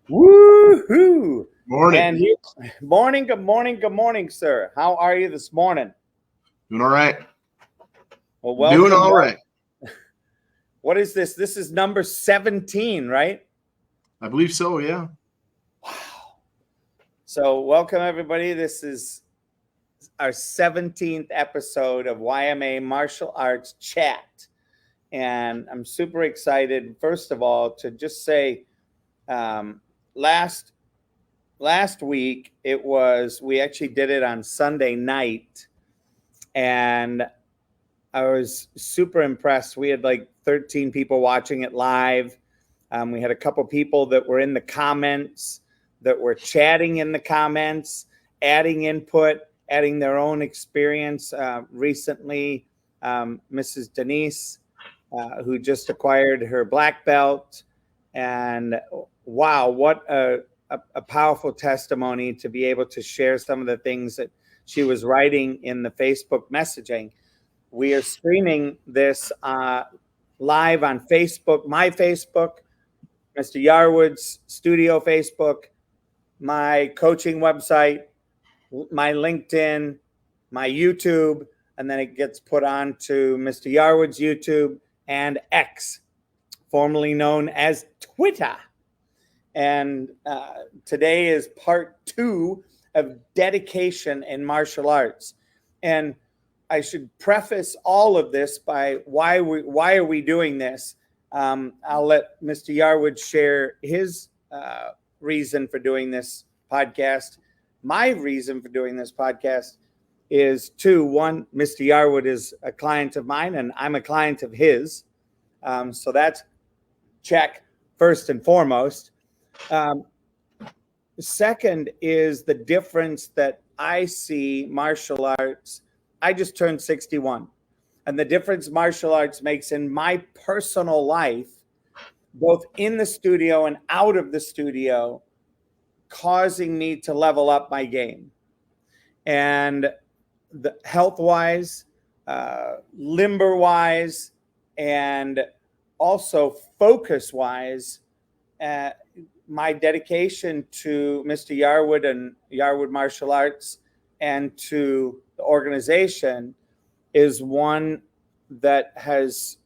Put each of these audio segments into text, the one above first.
Woohoo! Morning. And good morning, sir. How are you this morning? Doing all right. Well, welcome. Doing all right. What is this? This is number 17, right? I believe so, yeah. Wow. So, welcome, everybody. This is our 17th episode of YMA Martial Arts Chat. And I'm super excited, first of all, to just say last week we actually did it on Sunday night, and I was super impressed. We had like 13 people watching it live. We had a couple people that were in the comments, that were chatting in the comments, adding input, adding their own experience. Recently, Mrs. Denise, who just acquired her black belt, and wow, what a powerful testimony to be able to share some of the things that she was writing in the Facebook messaging. We are streaming this live on Facebook, my Facebook, Mr. Yarwood's studio Facebook, my coaching website, my LinkedIn, my YouTube, and then it gets put on to Mr. Yarwood's YouTube and X, formerly known as Twitter. And today is part 2 of dedication in martial arts. And I should preface all of this by why are we doing this? I'll let Mr. Yarwood share his reason for doing this podcast. My reason for doing this podcast is two. One, Mr. Yarwood is a client of mine, and I'm a client of his. So that's check first and foremost. Second is the difference that I see martial arts. I just turned 61, and the difference martial arts makes in my personal life, both in the studio and out of the studio, causing me to level up my game. And the health-wise, limber-wise, and also focus-wise, my dedication to Mr. Yarwood and Yarwood Martial Arts and to the organization is one that has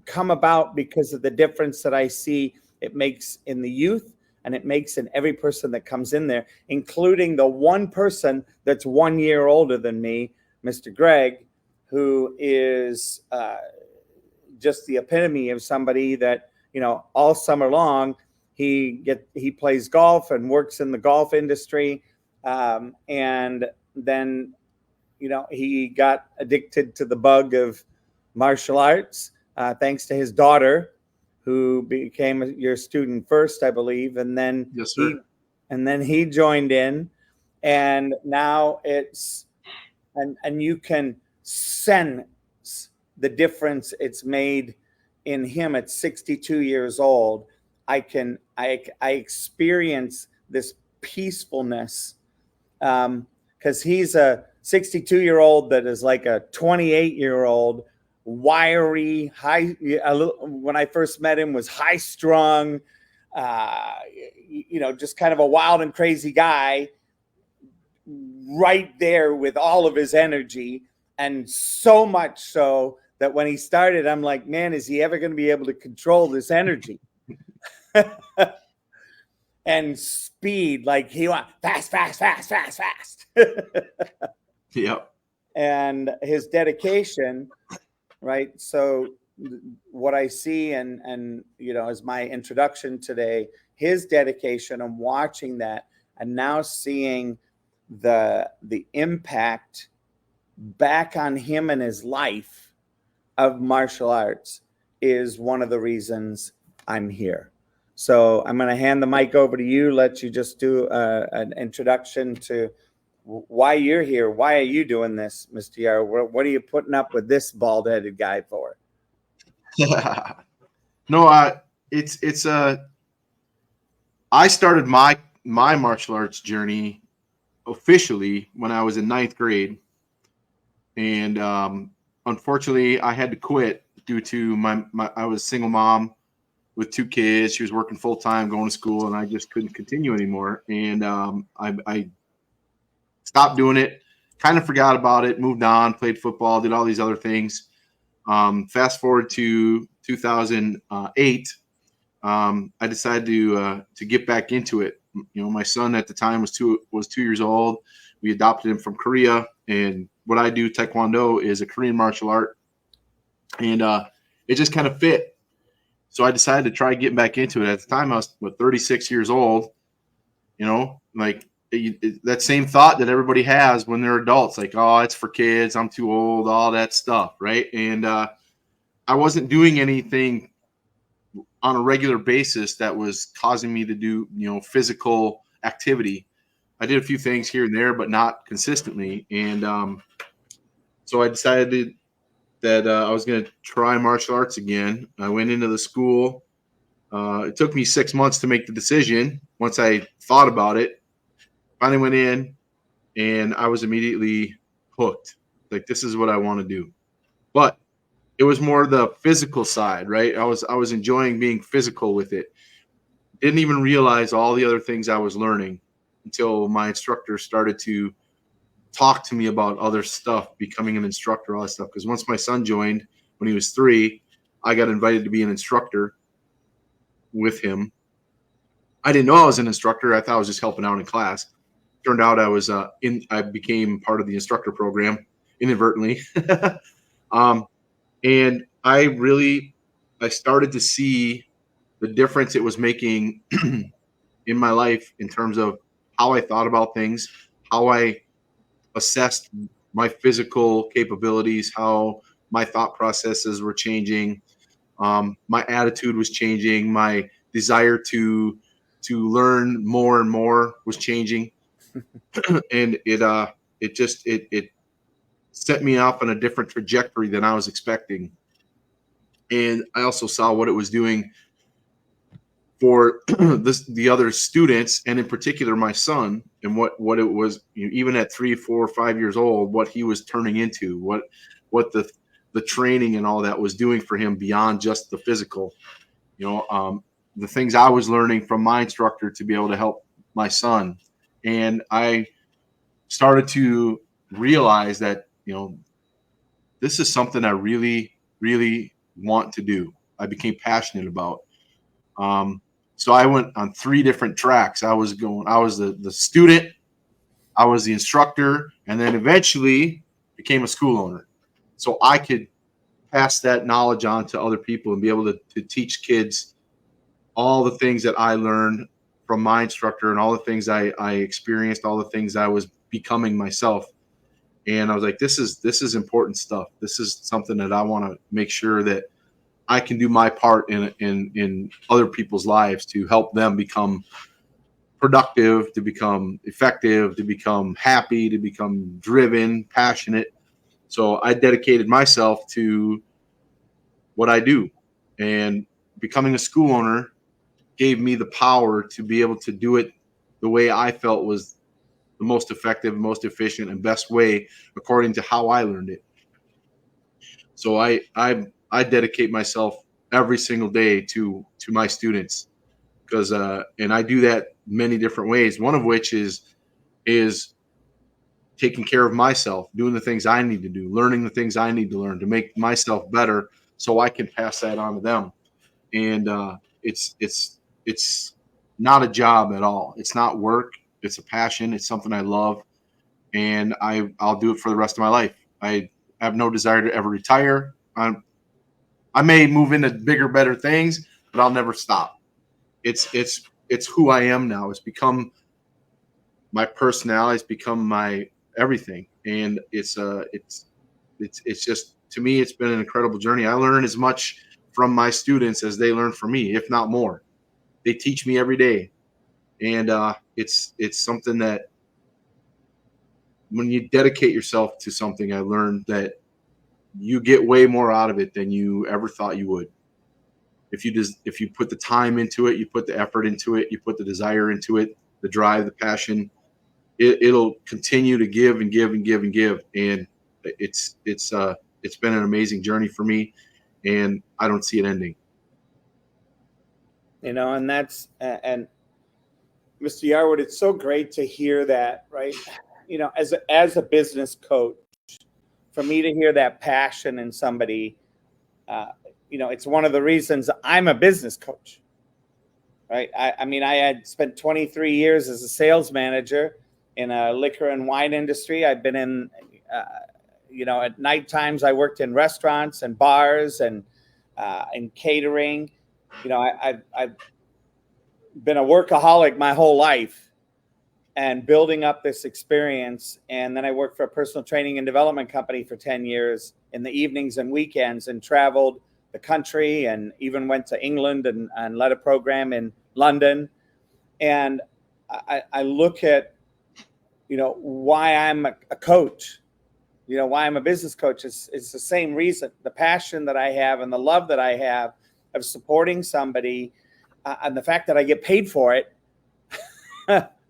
come about because of the difference that I see it makes in the youth, and it makes in every person that comes in there, including the one person that's 1 year older than me, Mr. Greg, who is just the epitome of somebody that, you know, all summer long, he plays golf and works in the golf industry. And then, you know, he got addicted to the bug of martial arts, thanks to his daughter, who became your student first, I believe. And then, yes, sir. He joined in, and now it's, and you can sense the difference it's made in him at 62 years old. I experience this peacefulness, because he's a 62-year-old that is like a 28-year-old, wiry, when I first met him, was high strung, just kind of a wild and crazy guy, right there with all of his energy. And so much so that when he started, I'm like, man, is he ever going to be able to control this energy? And speed, like he went fast. Yep. And his dedication, right? So what I see and as my introduction today, his dedication, and watching that, and now seeing the impact back on him and his life of martial arts is one of the reasons I'm here. So I'm going to hand the mic over to you, let you just do an introduction to why you're here. Why are you doing this, Mr. Yar? What are you putting up with this bald-headed guy for? No, I started my martial arts journey officially when I was in 9th grade. And unfortunately, I had to quit due to my I was a single mom. with 2 kids. She was working full time, going to school, and I just couldn't continue anymore. And I stopped doing it, kind of forgot about it, moved on, played football, did all these other things. Fast forward to 2008, I decided to get back into it. You know, my son at the time was 2 years old. We adopted him from Korea, and what I do, Taekwondo, is a Korean martial art, and it just kind of fit. So I decided to try getting back into it. At the time, I was 36 years old. You know, like that same thought that everybody has when they're adults, like, oh, it's for kids, I'm too old, all that stuff, right? And I wasn't doing anything on a regular basis that was causing me to do, you know, physical activity. I did a few things here and there, but not consistently. And so I decided that I was going to try martial arts again. I went into the school. It took me 6 months to make the decision. Once I thought about it, finally went in, and I was immediately hooked. Like, this is what I want to do. But it was more the physical side, right? I was enjoying being physical with it. Didn't even realize all the other things I was learning until my instructor started to talk to me about other stuff, becoming an instructor, all that stuff. Because once my son joined when he was 3, I got invited to be an instructor with him. I didn't know I was an instructor. I thought I was just helping out in class. Turned out I was I became part of the instructor program inadvertently. And I started to see the difference it was making in my life in terms of how I thought about things, how I assessed my physical capabilities, how my thought processes were changing. My attitude was changing. My desire to learn more and more was changing. And it set me off on a different trajectory than I was expecting. And I also saw what it was doing for the other students, and in particular my son, and what it was, you know, even at 3, 4, 5 years old, what he was turning into, what the training and all that was doing for him beyond just the physical. You know, the things I was learning from my instructor to be able to help my son. And I started to realize that, you know, this is something I really, really want to do. I became passionate about. So I went on 3 different tracks. I was the student, I was the instructor, and then eventually became a school owner. So I could pass that knowledge on to other people and be able to teach kids all the things that I learned from my instructor and all the things I experienced, all the things I was becoming myself. And I was like, this is important stuff. This is something that I want to make sure that I can do my part in other people's lives to help them become productive, to become effective, to become happy, to become driven, passionate. So I dedicated myself to what I do, and becoming a school owner gave me the power to be able to do it the way I felt was the most effective, most efficient, and best way according to how I learned it. So I dedicate myself every single day to my students, because and I do that many different ways. One of which is taking care of myself, doing the things I need to do, learning the things I need to learn to make myself better, so I can pass that on to them. And it's not a job at all. It's not work. It's a passion. It's something I love, and I'll do it for the rest of my life. I have no desire to ever retire. I may move into bigger, better things, but I'll never stop. It's who I am now. It's become my personality. It's become my everything, and it's just, to me, it's been an incredible journey. I learn as much from my students as they learn from me, if not more. They teach me every day, and it's something that when you dedicate yourself to something, I learned that you get way more out of it than you ever thought you would. If you put the time into it, you put the effort into it, you put the desire into it, the drive, the passion, it'll continue to give and give and give and give. And it's been an amazing journey for me, and I don't see it ending. And that's, and Mr. Yarwood, it's so great to hear that, right? As a business coach, for me to hear that passion in somebody, it's one of the reasons I'm a business coach, right? I mean, I had spent 23 years as a sales manager in a liquor and wine industry. I've been in, at night times, I worked in restaurants and bars and in catering. I've been a workaholic my whole life and building up this experience. And then I worked for a personal training and development company for 10 years in the evenings and weekends, and traveled the country and even went to England and led a program in London. And I look at, why I'm a coach, why I'm a business coach. It's the same reason, the passion that I have and the love that I have of supporting somebody, and the fact that I get paid for it.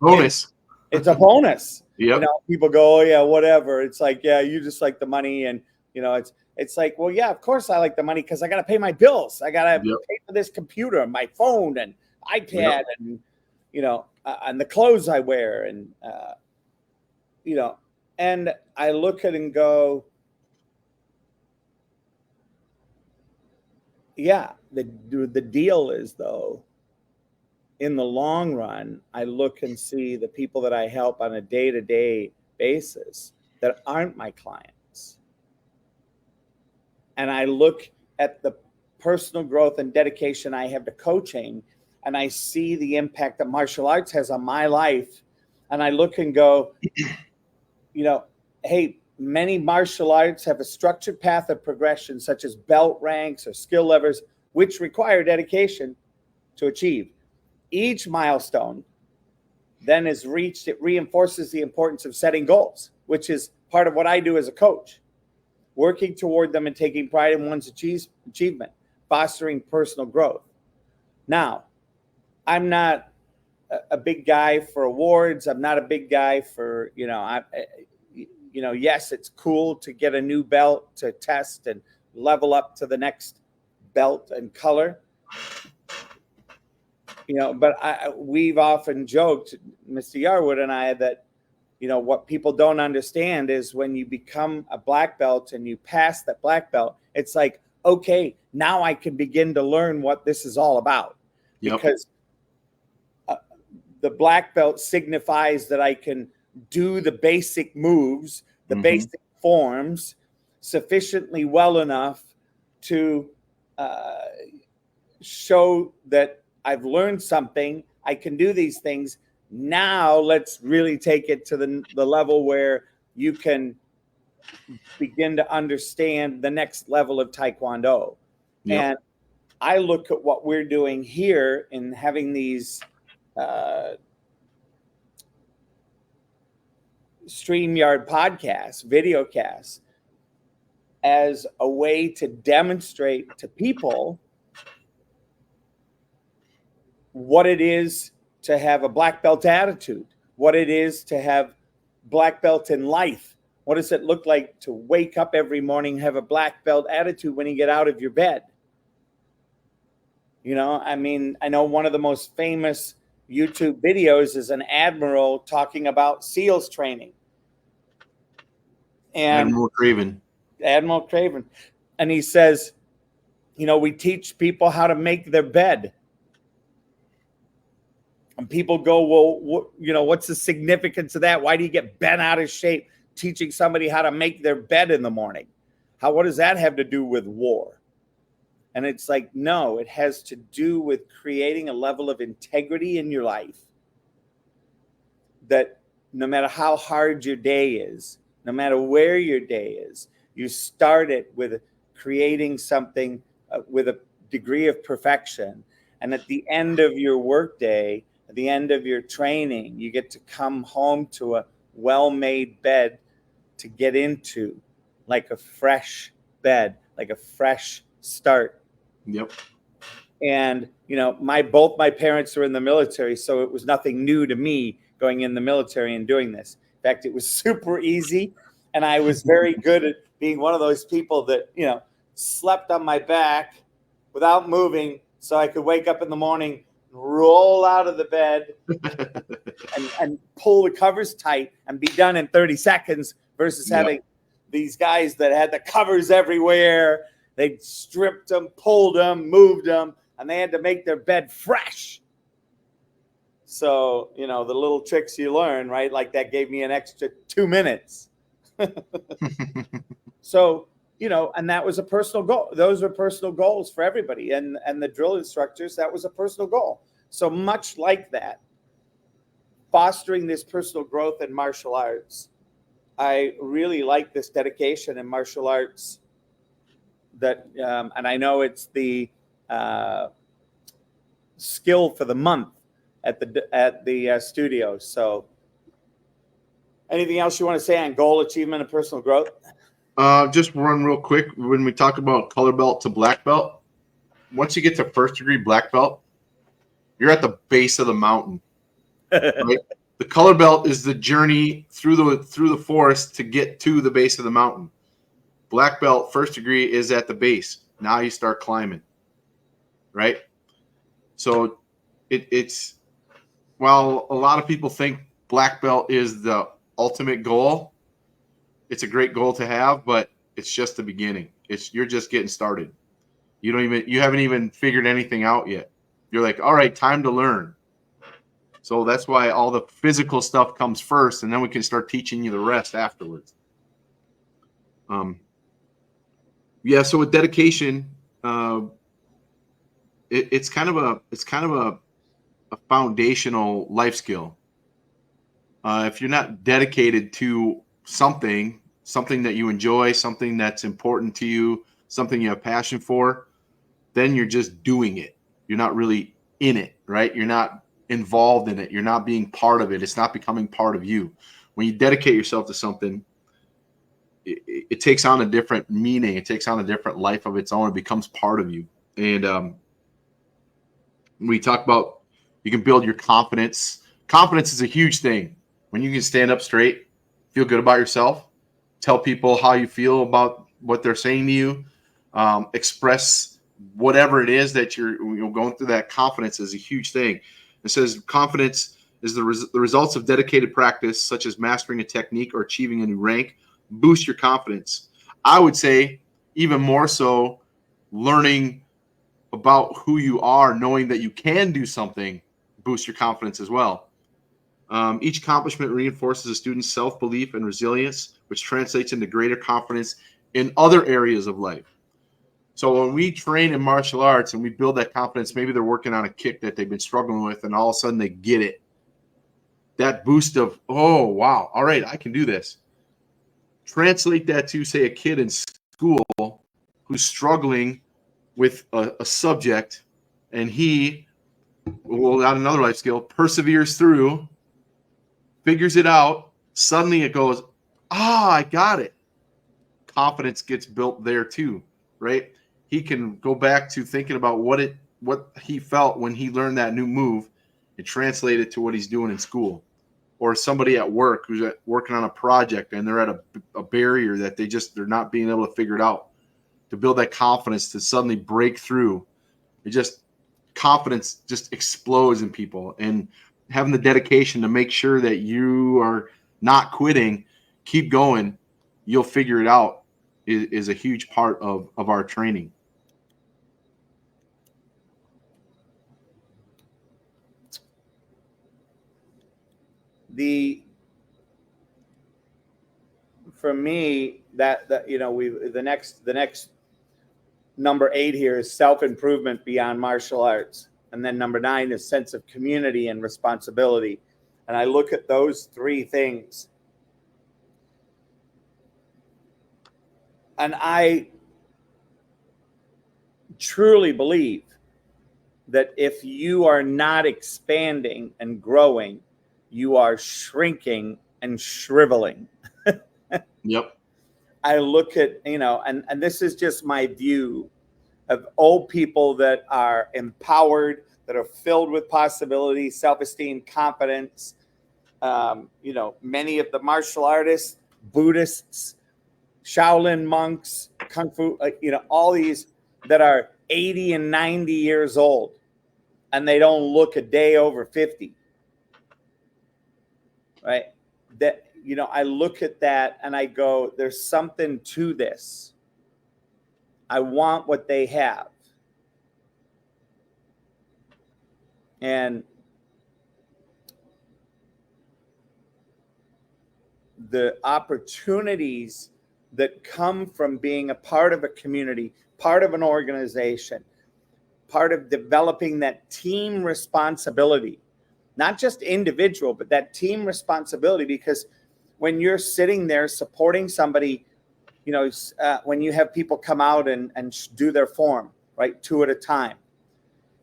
Bonus. It's a bonus. Yep. People go, oh yeah, whatever. It's like, yeah, you just like the money. And, it's like, well, yeah, of course I like the money, because I got to pay my bills. I got to pay for this computer, my phone and iPad, and, and the clothes I wear. And, and I look at it and go, yeah, the deal is, though, in the long run, I look and see the people that I help on a day-to-day basis that aren't my clients. And I look at the personal growth and dedication I have to coaching, and I see the impact that martial arts has on my life. And I look and go, hey, many martial arts have a structured path of progression, such as belt ranks or skill levels, which require dedication to achieve. Each milestone then is reached, it reinforces the importance of setting goals, which is part of what I do as a coach, working toward them and taking pride in one's achievement, fostering personal growth. Now, I'm not a big guy for awards. I'm not a big guy for, yes, it's cool to get a new belt to test and level up to the next belt and color. But we've often joked, Mr. Yarwood and I, that, what people don't understand is when you become a black belt and you pass that black belt, it's like, okay, now I can begin to learn what this is all about. Yep. Because the black belt signifies that I can do the basic moves, the basic forms sufficiently well enough to show that I've learned something. I can do these things. Now let's really take it to the level where you can begin to understand the next level of Taekwondo. Yep. And I look at what we're doing here in having these StreamYard podcasts, videocasts, as a way to demonstrate to people what it is to have a black belt attitude, what it is to have black belt in life. What does it look like to wake up every morning, have a black belt attitude when you get out of your bed? I know one of the most famous YouTube videos is an admiral talking about SEALs training. And Admiral Craven. And he says, we teach people how to make their bed. And people go, well, what's the significance of that? Why do you get bent out of shape teaching somebody how to make their bed in the morning? What does that have to do with war? And it's like, no, it has to do with creating a level of integrity in your life that no matter how hard your day is, no matter where your day is, you start it with creating something with a degree of perfection. And at the end of your workday, at the end of your training, you get to come home to a well-made bed to get into, like a fresh bed, like a fresh start. Yep. And, both my parents were in the military, so it was nothing new to me going in the military and doing this. In fact, it was super easy. And I was very good at being one of those people that, slept on my back without moving so I could wake up in the morning, roll out of the bed, and pull the covers tight and be done in 30 seconds versus having these guys that had the covers everywhere. They stripped them, pulled them, moved them, and they had to make their bed fresh. So, the little tricks you learn, right? Like that gave me an extra 2 minutes. So, and that was a personal goal. Those are personal goals for everybody. And the drill instructors, that was a personal goal. So much like that, fostering this personal growth in martial arts, I really like this dedication in martial arts that, and I know it's the skill for the month at the studio. So anything else you want to say on goal achievement and personal growth? Just run real quick. When we talk about color belt to black belt, once you get to first degree black belt, you're at the base of the mountain. Right? The color belt is the journey through the forest to get to the base of the mountain. Black belt, first degree, is at the base. Now you start climbing. Right? So it's while a lot of people think black belt is the ultimate goal, it's a great goal to have, but it's just the beginning. You're just getting started. You haven't even figured anything out yet. You're like, all right, time to learn. So that's why all the physical stuff comes first, and then we can start teaching you the rest afterwards. So with dedication, it's kind of a foundational life skill. If you're not dedicated to something that you enjoy, something that's important to you, something you have passion for, then you're just doing it. You're not really in it, right? You're not involved in it. You're not being part of it. It's not becoming part of you. When you dedicate yourself to something, it takes on a different meaning. It takes on a different life of its own. It becomes part of you. And we talk about you can build your confidence. Confidence is a huge thing. When you can stand up straight, feel good about yourself, tell people how you feel about what they're saying to you, express whatever it is that you're going through. That confidence is a huge thing. It says confidence is the results of dedicated practice, such as mastering a technique or achieving a new rank, boost your confidence. I would say even more so, learning about who you are, knowing that you can do something, boosts your confidence as well. Each accomplishment reinforces a student's self-belief and resilience, which translates into greater confidence in other areas of life. So when we train in martial arts and we build that confidence, maybe they're working on a kick that they've been struggling with, and all of a sudden they get it. That boost of, oh, wow, all right, I can do this. Translate that to, say, a kid in school who's struggling with a subject, and he, got another life skill, perseveres through, figures it out, suddenly it goes, I got it. Confidence gets built there too, right? He can go back to thinking about what he felt when he learned that new move and translate it to what he's doing in school. Or somebody at work who's working on a project and they're at a barrier that they're not being able to figure it out. To build that confidence to suddenly break through, confidence just explodes in people. And having the dedication to make sure that you are not quitting, keep going, you'll figure it out, is a huge part of our training. For me, the next number 8 here is self-improvement beyond martial arts. And then number 9 is sense of community and responsibility. And I look at those 3 things, and I truly believe that if you are not expanding and growing, you are shrinking and shriveling. Yep. I look at, and this is just my view of old people that are empowered, that are filled with possibility, self-esteem, confidence. Many of the martial artists, Buddhists, Shaolin monks, Kung Fu, all these that are 80 and 90 years old, and they don't look a day over 50. Right? That, I look at that and I go, there's something to this. I want what they have. And the opportunities that come from being a part of a community, part of an organization, part of developing that team responsibility, not just individual, but that team responsibility. Because when you're sitting there supporting somebody, when you have people come out and do their form, right, 2 at a time,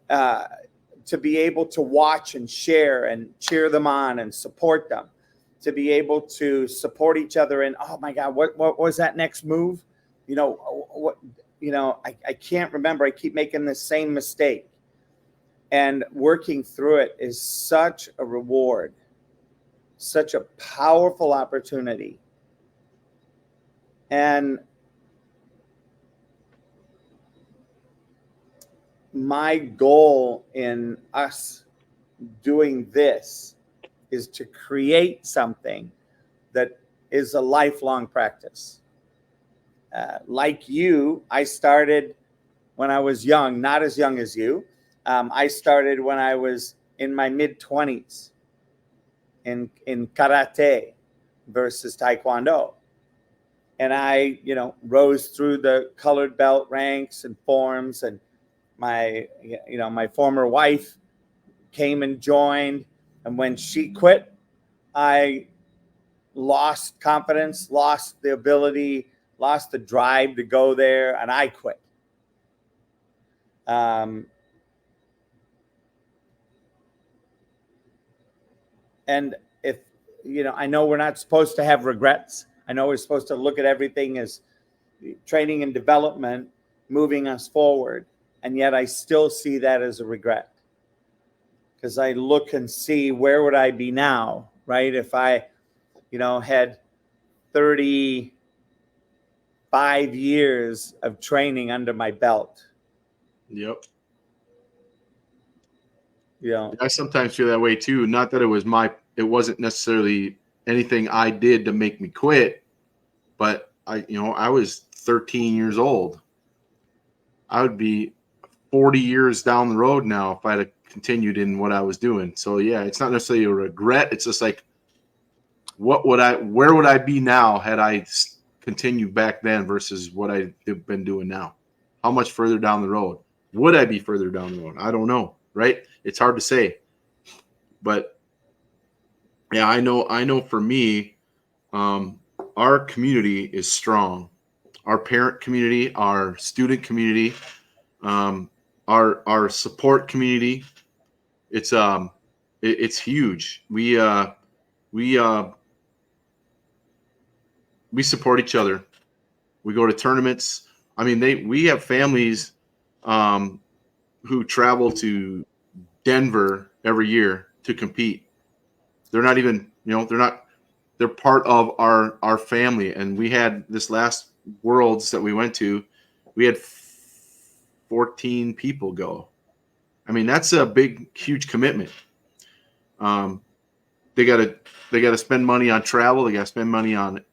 to be able to watch and share and cheer them on and support them, to be able to support each other in, oh my God, what was that next move? I can't remember. I keep making the same mistake. And working through it is such a reward, such a powerful opportunity. And my goal in us doing this is to create something that is a lifelong practice. Like you, I started when I was young, not as young as you. I started when I was in my mid-20s in karate versus taekwondo. And I, rose through the colored belt ranks and forms, and my former wife came and joined. And when she quit, I lost confidence, lost the ability, lost the drive to go there, and I quit. And if, I know we're not supposed to have regrets. I know we're supposed to look at everything as training and development, moving us forward. And yet I still see that as a regret. Because I look and see, where would I be now, right? If I, had 35 years of training under my belt. Yep. I sometimes feel that way too. Not that it wasn't necessarily anything I did to make me quit, but I was 13 years old. I would be 40 years down the road now if I'd have continued in what I was doing. So yeah, it's not necessarily a regret. It's just like, where would I be now had I continued back then versus what I've been doing now? How much further down the road? Would I be further down the road? I don't know, right? It's hard to say. But yeah, I know for me, our community is strong. Our parent community, our student community, our support community, it's huge. We support each other. We go to tournaments. I mean, we have families who travel to Denver every year to compete. They're not even, they're part of our family. And we had this last Worlds that we went to, we had 14 people go. I mean, that's a huge commitment. They got to spend money on travel. They got to spend money on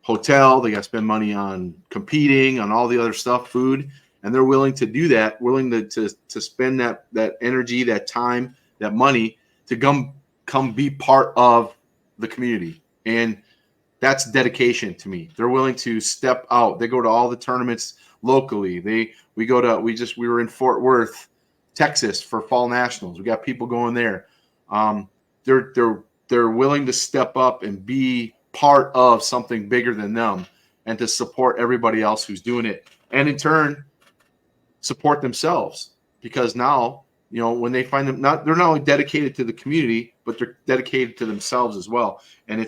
hotel. They got to spend money on competing, on all the other stuff, food, and they're willing to do that, willing to spend that energy, that time, that money to come be part of the community. And that's dedication to me. They're willing to step out. They go to all the tournaments locally. We were in Fort Worth, Texas for Fall Nationals. We got people going there. They're willing to step up and be part of something bigger than them and to support everybody else who's doing it. And in turn, support themselves, because now, when they find them, they're not only dedicated to the community, but they're dedicated to themselves as well. And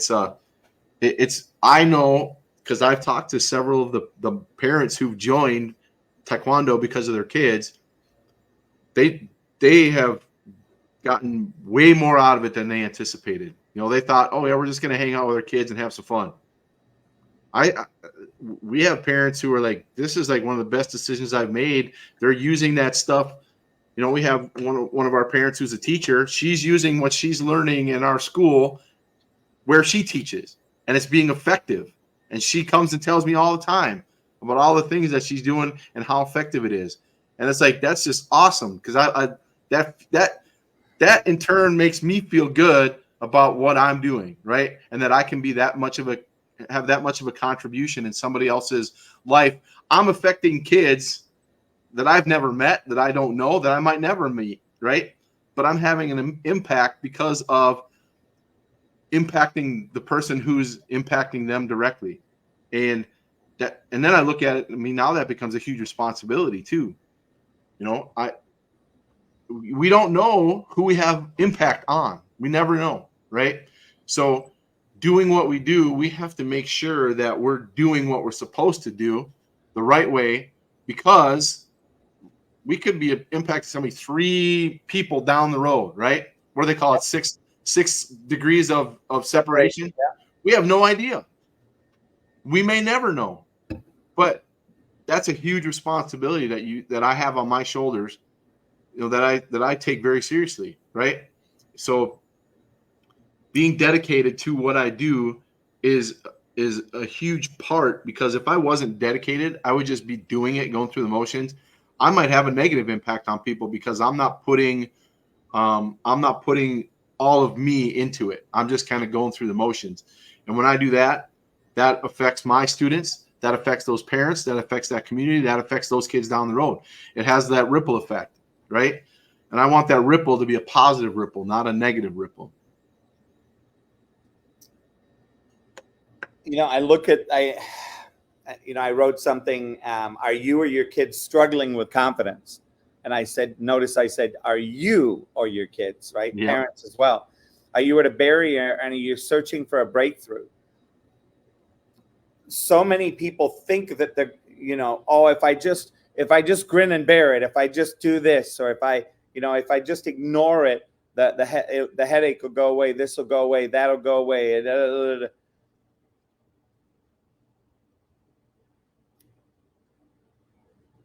I know, because I've talked to several of the parents who've joined Taekwondo because of their kids. They have gotten way more out of it than they anticipated. They thought, oh yeah, we're just going to hang out with our kids and have some fun. We have parents who are like, this is like one of the best decisions I've made. They're using that stuff. You know, we have one of our parents who's a teacher. She's using what she's learning in our school where she teaches, and it's being effective. And she comes and tells me all the time about all the things that she's doing and how effective it is. And it's like, that's just awesome, because that in turn makes me feel good about what I'm doing, right? And that I can be have that much of a contribution in somebody else's life. I'm affecting kids that I've never met, that I don't know, that I might never meet, right? But I'm having an impact because of impacting the person who's impacting them directly. And then I look at it, I mean, now that becomes a huge responsibility too. You know, we don't know who we have impact on. We never know, right? So doing what we do, we have to make sure that we're doing what we're supposed to do the right way, because we could be impacting somebody 3 people down the road, right? What do they call it? 6 degrees of separation. Yeah. We have no idea. We may never know, but that's a huge responsibility that I have on my shoulders, you know, that I take very seriously, right? So being dedicated to what I do is a huge part, because if I wasn't dedicated, I would just be doing it, going through the motions. I might have a negative impact on people because I'm not putting all of me into it. I'm just kind of going through the motions. And when I do that, that affects my students, that affects those parents, that affects that community, that affects those kids down the road. It has that ripple effect, right? And I want that ripple to be a positive ripple, not a negative ripple. You know, I wrote something, are you or your kids struggling with confidence? And I said, are you or your kids, right? Yeah. Parents as well. Are you at a barrier and are you searching for a breakthrough? So many people think that they're, you know, oh, if I just grin and bear it, if I just do this, or if I just ignore it, the headache will go away, this will go away, that'll go away.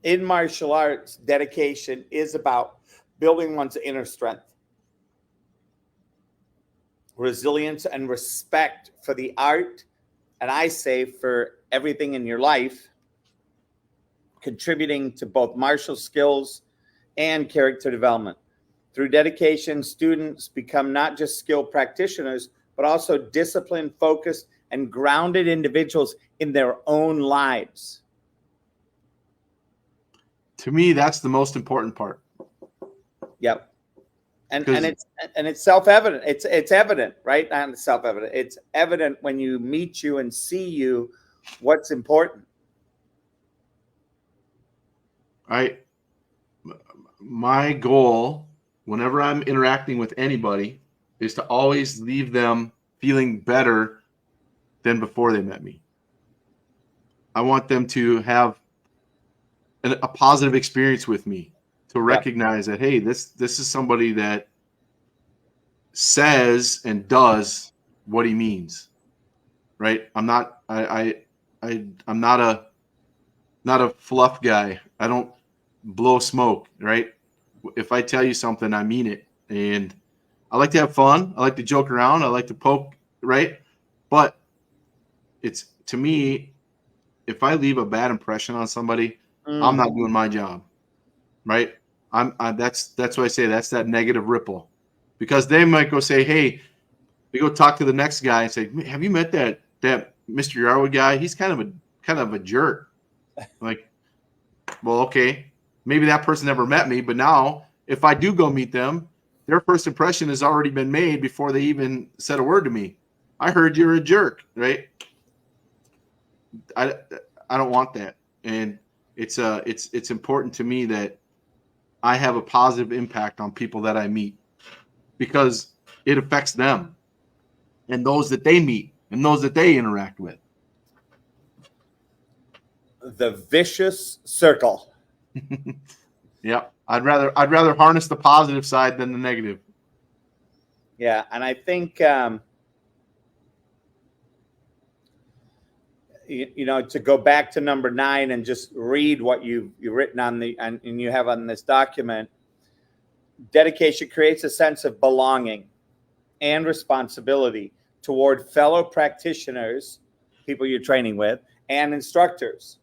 In martial arts, dedication is about building one's inner strength, resilience, and respect for the art, and I say for everything in your life, contributing to both martial skills and character development. Through dedication, students become not just skilled practitioners, but also disciplined, focused, and grounded individuals in their own lives. To me, that's the most important part. Yep. And it's self-evident. It's evident, right? Not self-evident. It's evident when you meet you and see you what's important. My goal whenever I'm interacting with anybody is to always leave them feeling better than before they met me. I want them to have a positive experience with me, to recognize that, hey, this is somebody that says and does what he means, right? I'm not a fluff guy. I don't blow smoke, right? If I tell you something, I mean it. And I like to have fun. I like to joke around. I like to poke, right? But it's, to me, if I leave a bad impression on somebody, I'm not doing my job, right? That's what I say. That's that negative ripple, because they might go say, hey, we go talk to the next guy and say, have you met that Mr. Yarwood guy? He's kind of a jerk. I'm like, well, okay, maybe that person never met me, but now if I do go meet them, their first impression has already been made before they even said a word to me. I heard you're a jerk, right? I don't want that. And it's important to me that I have a positive impact on people that I meet, because it affects them and those that they meet and those that they interact with. The vicious circle. Yeah, I'd rather harness the positive side than the negative. Yeah, and I think to go back to number 9 and just read what you've written and you have on this document. Dedication creates a sense of belonging and responsibility toward fellow practitioners, people you're training with, and instructors.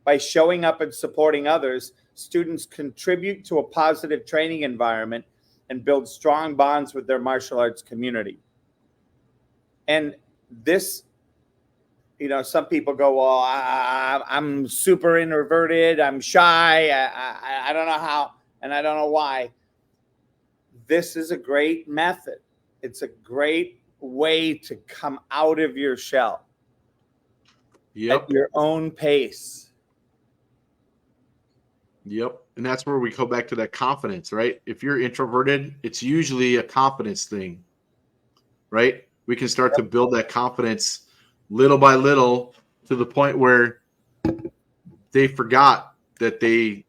By showing up and supporting others, students contribute to a positive training environment and build strong bonds with their martial arts community. And this, some people go, well, I'm super introverted, I'm shy, I don't know how, and I don't know why. This is a great method. It's a great way to come out of your shell at your own pace. Yep. And that's where we go back to that confidence, right? If you're introverted, it's usually a confidence thing, right? We can start to build that confidence little by little to the point where they forgot that they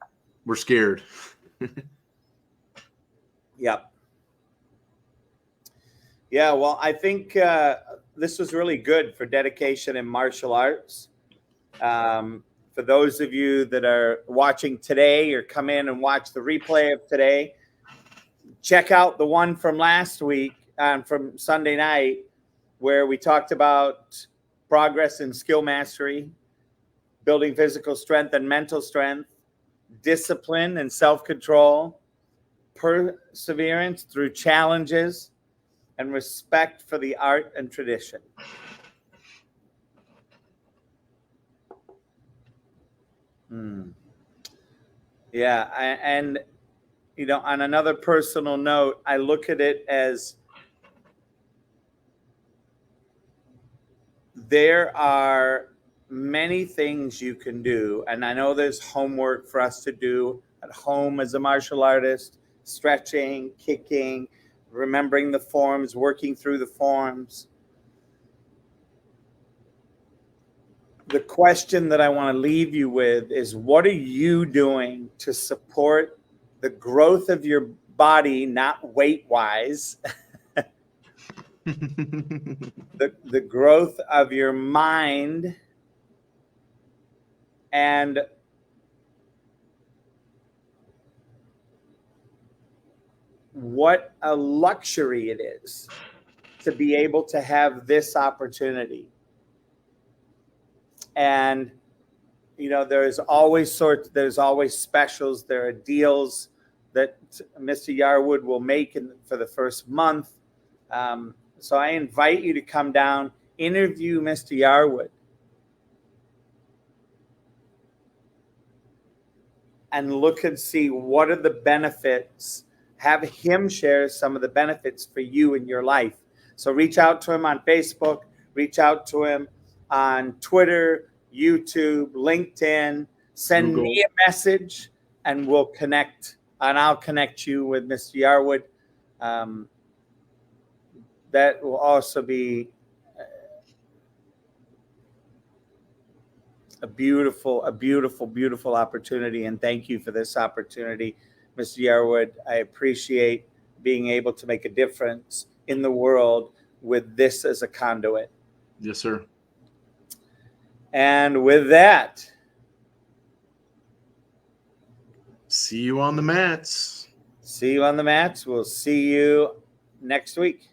were scared. Yep. Yeah, well, I think this was really good for dedication in martial arts. For those of you that are watching today or come in and watch the replay of today, check out the one from last week, from Sunday night, where we talked about progress in skill mastery, building physical strength and mental strength, discipline and self-control, perseverance through challenges, and respect for the art and tradition. Yeah, and on another personal note, I look at it as there are many things you can do, and I know there's homework for us to do at home as a martial artist, stretching, kicking, remembering the forms, working through the forms. The question that I want to leave you with is, what are you doing to support the growth of your body, not weight-wise, the growth of your mind, and what a luxury it is to be able to have this opportunity. And there's always specials, there are deals that Mr. Yarwood will make for the first month. So I invite you to come down, interview Mr. Yarwood, and look and see what are the benefits. Have him share some of the benefits for you in your life. So reach out to him on Facebook, reach out to him on Twitter, YouTube, LinkedIn, send Google. me a message and we'll connect, and I'll connect you with Mr. Yarwood. That will also be a beautiful opportunity. And thank you for this opportunity, Mr. Yarwood. I appreciate being able to make a difference in the world with this as a conduit. Yes, sir. And with that, see you on the mats. See you on the mats. We'll see you next week.